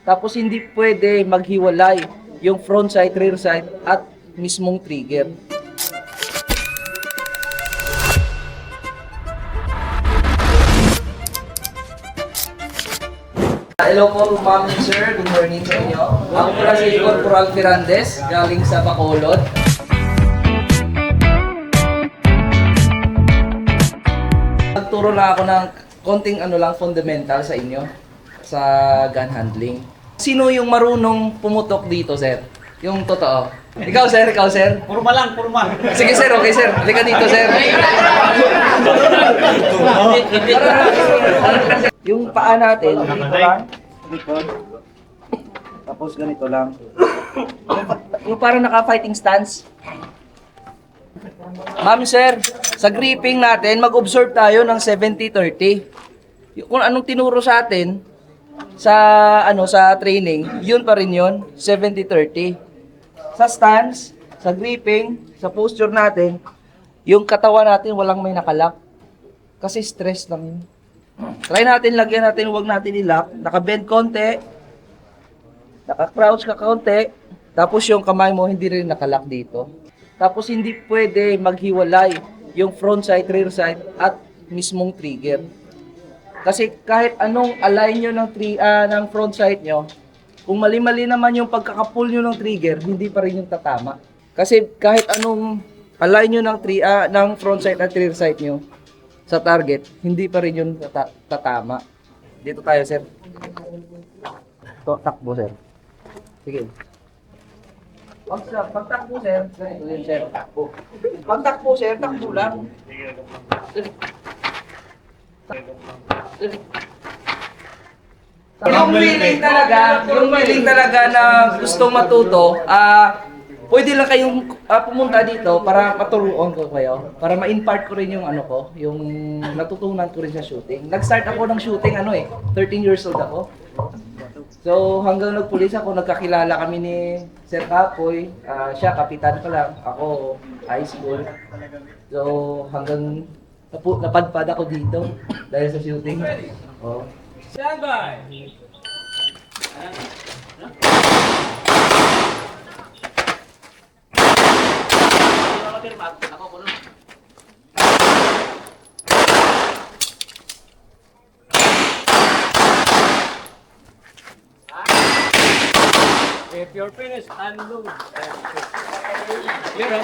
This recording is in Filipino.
Tapos hindi pwede maghiwalay yung front sight, rear sight at mismong trigger. Hello po, ma'am and sir. Good morning sa inyo. Ako pala si Corporal Fernandez, galing sa Bacolod. Nagturo lang ako ng konting fundamental sa inyo sa gun handling. Sino yung marunong pumutok dito, sir? Yung totoo. Ikaw, sir. Purma lang. Sige, sir. Okay, sir. Halika dito, sir. Yung paa natin, dito lang. Likod. Tapos ganito lang. Yung parang naka-fighting stance. Ma'am, sir, sa gripping natin, mag-observe tayo ng 70-30. Kung anong tinuro sa atin sa training, yun pa rin yun, 70-30. Sa stance, sa gripping, sa posture natin, yung katawan natin walang may nakalak. Kasi stress lang yun. Try natin, lagyan natin, huwag natin i-lock. Naka-bend konti, naka-crouch ka konti, tapos yung kamay mo hindi rin nakalak dito. Tapos hindi pwede maghiwalay yung front sight, rear sight at mismong trigger. Kasi kahit anong align nyo ng front sight nyo, kung mali-mali naman yung pagkakapull nyo ng trigger, hindi pa rin yung tatama. Kasi kahit anong align nyo ng front sight at rear sight nyo sa target, hindi pa rin yung tatama. Dito tayo, sir. Takbo, sir. Sige. Pagtakbo, sir, ganito din, sir. Takbo. Pagtakbo, sir, takbo lang. Yung willing talaga na gustong matuto, pwede lang kayong pumunta dito para maturuan ko kayo, para ma-impart ko rin yung yung natutunan ko rin sa shooting. Nag-start ako ng shooting 13 years old ako. So hanggang nagpulis ako, nagkakilala kami ni Sir Kapoy, siya kapitan pa lang, ako high school. So hanggang napadpad ako dito dahil sa shooting. Oh. Stand by! If you're finished, unload. Clear,